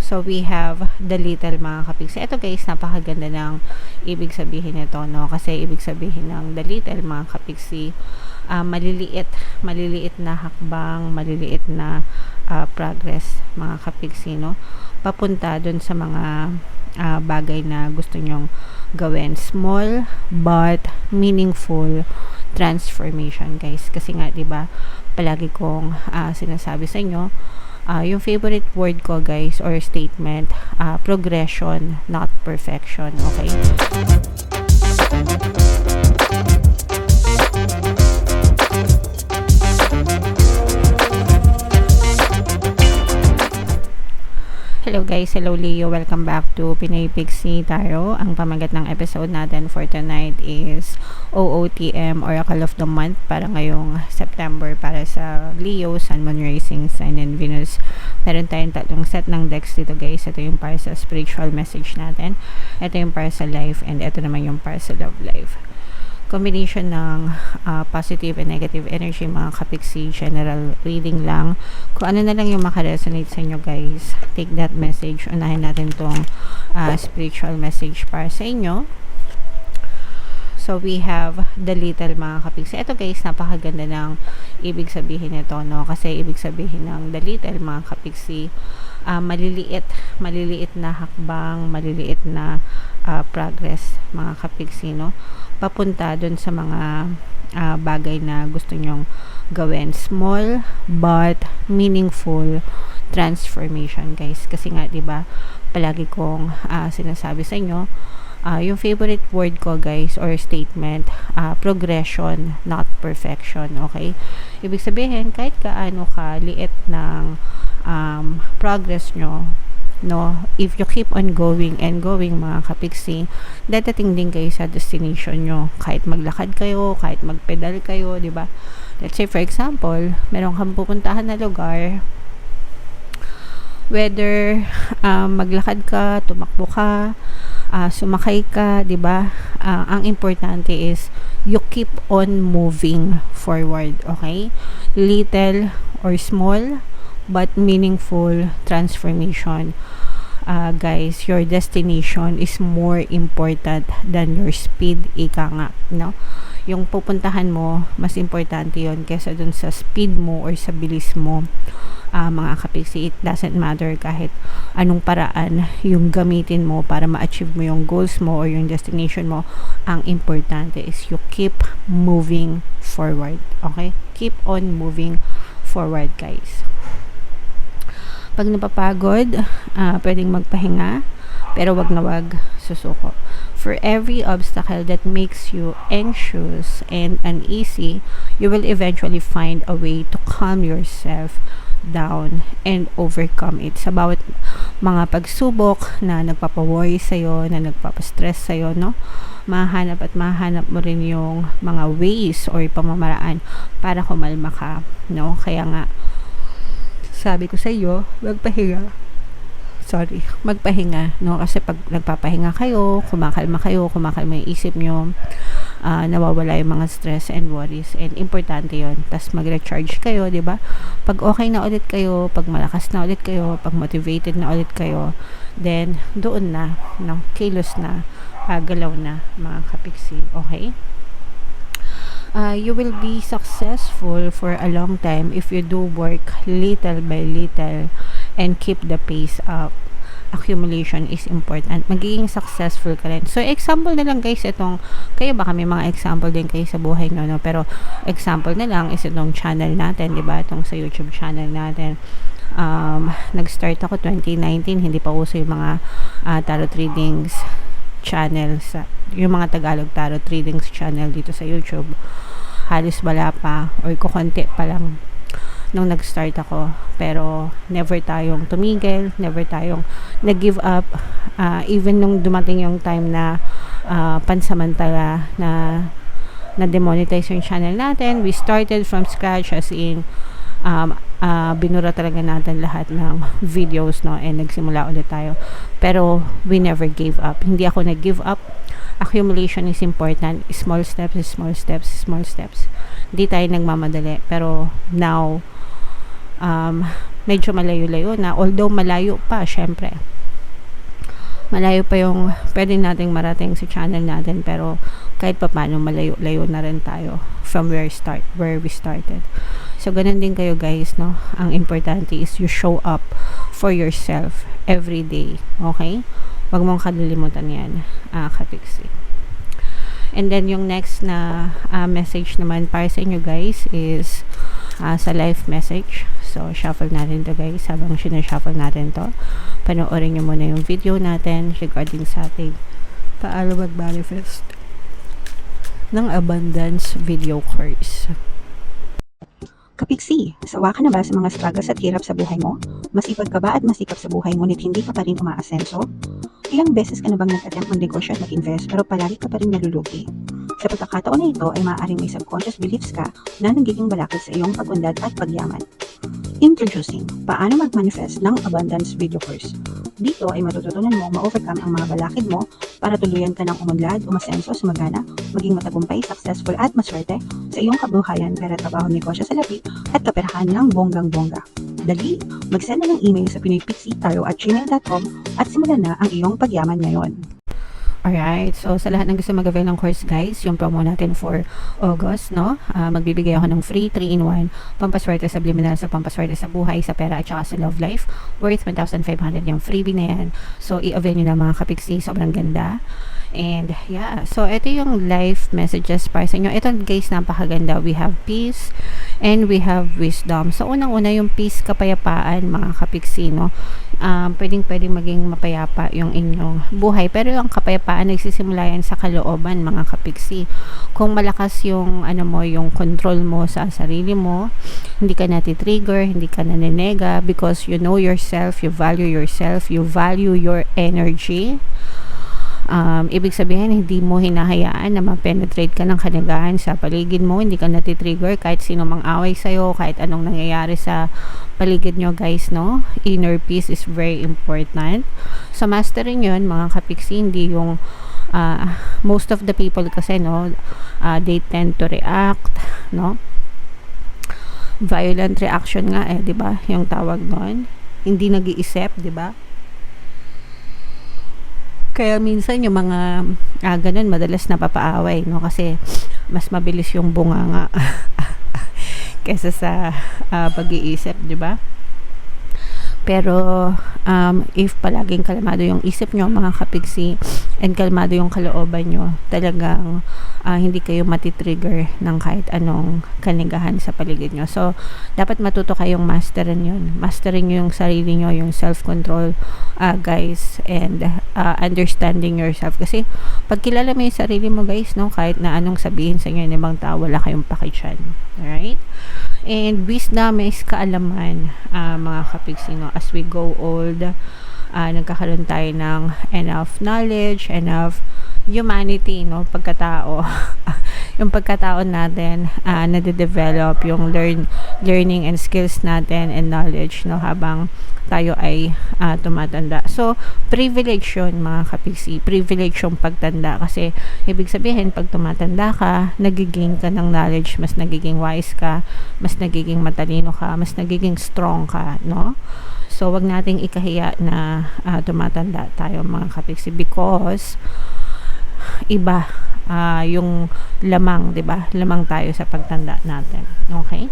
So, we have the little, mga kapiksi. Ito guys, napakaganda ng ibig sabihin nito, no? Kasi ibig sabihin ng the little, mga kapiksi, maliliit na hakbang, maliliit na progress, mga kapiksi, no? Papunta dun sa mga bagay na gusto nyong gawin. Small but meaningful transformation, guys. Kasi nga, di ba, palagi kong sinasabi sa inyo, yung favorite word ko, guys, or statement, progression, not perfection. Okay? Hello guys, hello Leo, welcome back to Pinay Pixie Tarot. Ang pamagat ng episode natin for tonight is OOTM, Oracle of the Month, para ngayong September para sa Leo, Sun, Moon, Rising Sign, and Venus. Meron tayong tatlong set ng decks dito guys. Ito yung para sa spiritual message natin, ito yung para sa life, and ito naman yung para sa love life. Combination ng positive and negative energy, mga kapiksi. General reading lang. Kung ano na lang yung makaresonate sa inyo guys, take that message. Unahin natin tong spiritual message para sa inyo. So, we have the little, mga kapiksi. Ito guys, napakaganda ng ibig sabihin nito, no? Kasi ibig sabihin ng the little, mga kapiksi, maliliit na hakbang, maliliit na progress, mga kapiksi, no? Papunta dun sa mga bagay na gusto nyong gawin. Small but meaningful transformation, guys. Kasi nga, di ba, palagi kong sinasabi sa inyo, yung favorite word ko guys or statement, progression, not perfection. Okay? Ibig sabihin, kahit kaano ka liit ng progress nyo, no, if you keep on going and going, mga kapiksi, dadating din kayo sa destination nyo. Kahit maglakad kayo, kahit magpedal kayo, di ba? Let's say for example, meron kang pupuntahan na lugar, whether maglakad ka, tumakbo ka, sumakay ka, 'di ba? Ang importante is you keep on moving forward, okay? Little or small but meaningful transformation. Guys, your destination is more important than your speed, ika nga, no? Yung pupuntahan mo, mas importante yon kesa dun sa speed mo or sa bilis mo. Mga kapiksi, it doesn't matter kahit anong paraan yung gamitin mo para ma-achieve mo yung goals mo or yung destination mo. Ang importante is you keep moving forward, okay? Keep on moving forward, guys. Pag napapagod, pwedeng magpahinga, pero wag na wag susuko. For every obstacle that makes you anxious and uneasy, you will eventually find a way to calm yourself down and overcome it. Sa bawat mga pagsubok na nagpapaworry sa'yo, na nagpapastress sa'yo, no? Mahanap mo rin yung mga ways or pamamaraan para kumalma ka, no? Kaya nga, sabi ko sa iyo, magpahinga, no? Kasi pag nagpapahinga kayo, kumakalma yung isip nyo, nawawala yung mga stress and worries, and importante yon. Tas mag-recharge kayo, di ba? Pag okay na ulit kayo, pag malakas na ulit kayo, pag motivated na ulit kayo, then doon na, no? Kilos na, galaw na, mga kapiksi, okay? You will be successful for a long time if you do work little by little and keep the pace up. Accumulation is important. Magiging successful ka rin. So, example na lang guys, itong, kayo baka may mga example din kayo sa buhay nyo, no? Pero, example na lang is itong channel natin, diba? Itong sa YouTube channel natin. Nag-start ako 2019, hindi pa uso yung mga tarot readings channels, yung mga Tagalog tarot readings channel dito sa YouTube. Halos wala pa, or kukunti pa lang nung nag-start ako. Pero never tayong tumigil, never tayong nag-give up, even nung dumating yung time na pansamantala na demonetize yung channel natin. We started from scratch, as in binura talaga natin lahat ng videos, no, and nagsimula ulit tayo. Pero we never gave up. Hindi ako nag-give up. Accumulation is important. Small steps. Hindi tayo nagmamadali. Pero now, medyo malayo-layo na, although malayo pa, syempre malayo pa yung pwede nating marating sa channel natin, pero kahit pa paano malayo-layo na rin tayo from where we started. So ganun din kayo guys, no? Ang importante is you show up for yourself every day, okay? Wag mong kalilimutan yan, kapiksi. And then yung next na message naman para sa inyo guys is sa life message. So shuffle natin to guys. Habang sinashuffle natin to, panoorin nyo muna yung video natin regarding sa ating paano mag-manifest ng abundance video course. Kapiksi, sawa ka na ba sa mga struggles at hirap sa buhay mo? Masipag ka ba at masikap sa buhay ngunit hindi ka pa rin umaasenso? Ilang beses ka na bang nag-attempt mag-negosyo at mag-invest pero palagi ka pa rin nalulugi? Sa pagkakataon na ito ay maaaring may subconscious beliefs ka na nagiging balakid sa iyong pag-unlad at pagyaman. Introducing, paano mag-manifest ng abundance video course. Dito ay matututunan mo ma-overcome ang mga balakid mo para tuluyan ka ng umunlad, umasenso, sumagana, maging matagumpay, successful at maswerte sa iyong kabuhayan, pera, trabaho, negosyo, salapi at kaperahan ng bonggang-bongga. Dali, mag-send na ng email sa pinoypixie@gmail.com at simulan na ang iyong pagyaman ngayon. Alright, so sa lahat ng gusto mag-avail ng course guys, yung promo natin for August, no? Magbibigay ako ng free 3-in-1 pampaswerte sa subliminal, sa pampaswerte sa buhay, sa pera at saka sa love life, worth 1,500 yung freebie na yan. So i-avail nyo na mga kapiksi, sobrang ganda. And yeah, so ito yung life messages para sa inyo. Ito guys, napakaganda. We have peace and we have wisdom. So unang-una yung peace, kapayapaan mga kapiksi, no? Pwedeng maging mapayapa yung inyong buhay, pero yung kapayapaan nagsisimula yan sa kalooban mga kapiksi. Kung malakas yung yung control mo sa sarili mo, hindi ka nati-trigger, hindi ka naninega, because you know yourself, you value your energy. Ibig sabihin, hindi mo hinahayaan na ma-penetrate ka ng kanigahan sa paligid mo, hindi ka nati-trigger kahit sino mang away sa'yo, kahit anong nangyayari sa paligid nyo guys, no? Inner peace is very important. So mastering yun mga kapiksi, hindi yung most of the people kasi, no, they tend to react, no? Violent reaction nga di ba? Yung tawag doon, hindi nag-iisip, di ba? Kaya minsan yung mga ganun, madalas napapaaway, no? Kasi mas mabilis yung bunganga kesa sa pag-iisip, di ba? Pero if palaging kalmado yung isip nyo mga kapiksi and kalmado yung kalooban nyo, talagang hindi kayo matitrigger ng kahit anong kanigahan sa paligid nyo. So dapat matuto kayong masterin yun. Masterin nyo yung sarili nyo, yung self-control guys, and understanding yourself. Kasi pag kilala mo yung sarili mo guys, no, kahit na anong sabihin sa inyo ng ibang tao, wala kayong pakityan. Alright? And wisdom is kaalaman mga kapiksi, no? As we go old, nagkakaroon tayo ng enough knowledge, enough humanity, no? Pagkatao. Yung pagkatao natin nade-develop yung learning and skills natin and knowledge, no, habang tayo ay tumatanda. So privilege yun mga kapiksi, privilege yung pagtanda, kasi ibig sabihin pag tumatanda ka, nagiging ka ng knowledge, mas nagiging wise ka, mas nagiging matalino ka, mas nagiging strong ka, no? So wag nating ikahiya na tumatanda tayo mga kapiksi, because iba yung lamang, 'di ba? Lamang tayo sa pagtanda natin. Okay?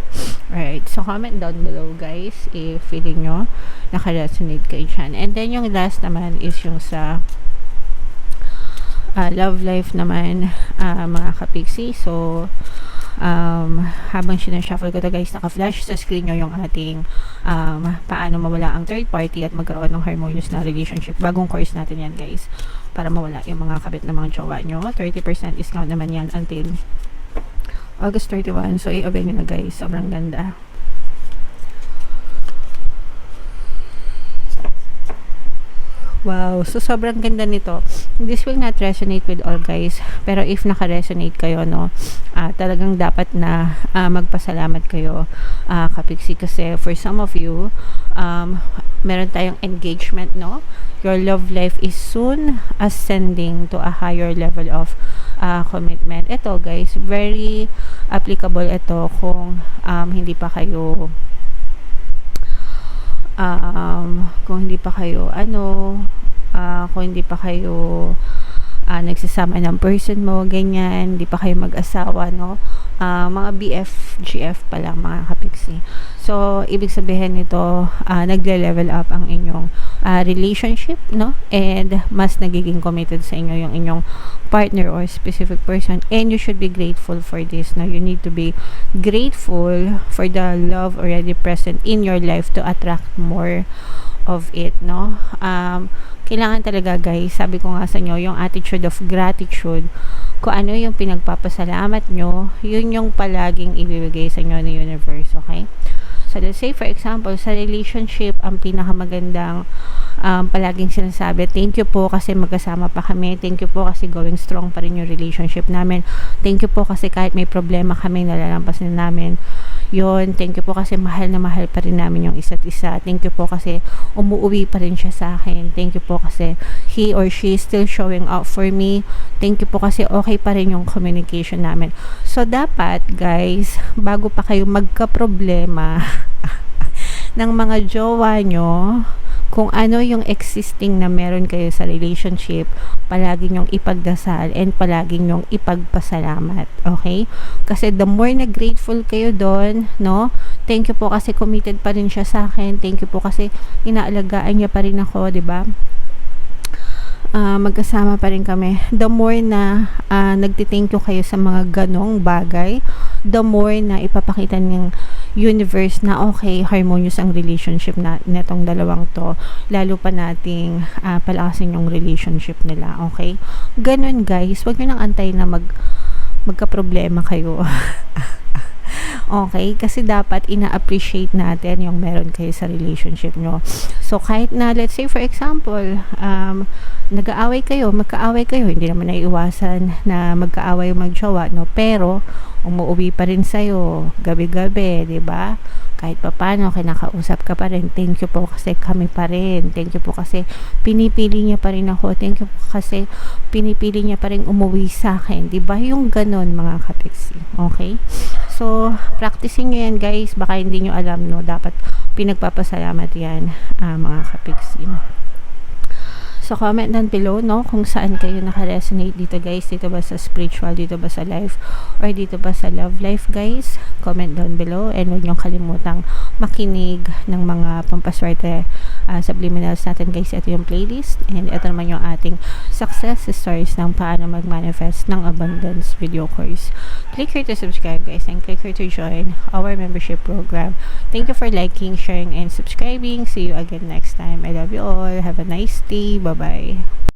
Alright. So comment down below guys if feeling nyo naka-resonate kayo dyan. And then yung last naman is yung sa love life naman mga kapiksi. So habang sinashuffle ko to guys, naka-flash sa screen nyo yung ating paano mawala ang third party at magkaroon ng harmonious na relationship. Bagong course natin yan guys, para mawala yung mga kabit na mga jowa nyo. 30% discount naman yan until August 31. So i-avail nyo na guys, sobrang ganda. Wow, so sobrang ganda nito. This will not resonate with all guys, pero if naka-resonate kayo, no, talagang dapat na magpasalamat kayo kapiksi, kasi for some of you meron tayong engagement, no? Your love life is soon ascending to a higher level of commitment. Ito guys, very applicable ito kung hindi pa kayo kung hindi pa kayo kung hindi pa kayo nagsasama ng person mo, ganyan, hindi pa kayo mag-asawa, no? Mga BF, GF pa lang, mga kapiksi. So, ibig sabihin nito, nagle-level up ang inyong relationship, no? And mas nagiging committed sa inyo yung inyong partner or specific person. And you should be grateful for this, no? You need to be grateful for the love already present in your life to attract more of it, no? Kailangan talaga, guys, sabi ko nga sa inyo, yung attitude of gratitude, kung ano yung pinagpapasalamat nyo, yun yung palaging ibibigay sa inyo ng universe, okay? So, let's say, for example, sa relationship, ang pinakamagandang palaging sinasabi, thank you po kasi magkasama pa kami, thank you po kasi going strong pa rin yung relationship namin, thank you po kasi kahit may problema kami, nalalampas na namin yun, thank you po kasi mahal na mahal pa rin namin yung isa't isa, thank you po kasi umuwi pa rin siya sa akin, thank you po kasi he or she is still showing up for me, thank you po kasi okay pa rin yung communication namin. So, dapat, guys, bago pa kayo magka-problema ng mga jowa nyo, kung ano yung existing na meron kayo sa relationship, palagi nyong ipagdasal and palagi nyong ipagpasalamat. Okay? Kasi the more na grateful kayo doon, no? Thank you po kasi committed pa rin siya sa akin. Thank you po kasi inaalagaan niya pa rin ako, 'di ba? Magkasama pa rin kami. The more na nagti-thank you kayo sa mga ganong bagay, the more na ipapakita ng universe na okay, harmonious ang relationship na netong dalawang to, lalo pa nating palakasin yung relationship nila, okay? Ganun, guys, wag nyo nang antay na magka-problema kayo. Okay? Kasi dapat ina-appreciate natin yung meron kayo sa relationship nyo. So, kahit na, let's say, for example, nag-aaway kayo, magkaaway kayo, hindi naman naiiwasan na magkaaway yung magjowa, no? Pero, umuwi pa rin sa'yo, gabi-gabi, di ba? Kahit pa paano, kinakausap ka pa rin. Thank you po kasi kami pa rin. Thank you po kasi pinipili niya pa rin ako. Thank you po kasi pinipili niya pa rin umuwi sa akin. Diba? Yung ganon, mga kapiksi. Okay? So, practicing nyo yan, guys. Baka hindi nyo alam, no? Dapat pinagpapasalamat yan, mga kapiksi. So, comment down below, no, kung saan kayo naka-resonate dito, guys. Dito ba sa spiritual, dito ba sa life, or dito ba sa love life, guys. Comment down below. And huwag niyong kalimutang makinig ng mga pampaswerte subliminals natin, guys. Ito yung playlist. And ito naman yung ating success stories ng paano mag-manifest ng abundance video course. Click here to subscribe, guys. And click here to join our membership program. Thank you for liking, sharing, and subscribing. See you again next time. I love you all. Have a nice day. Bye-bye.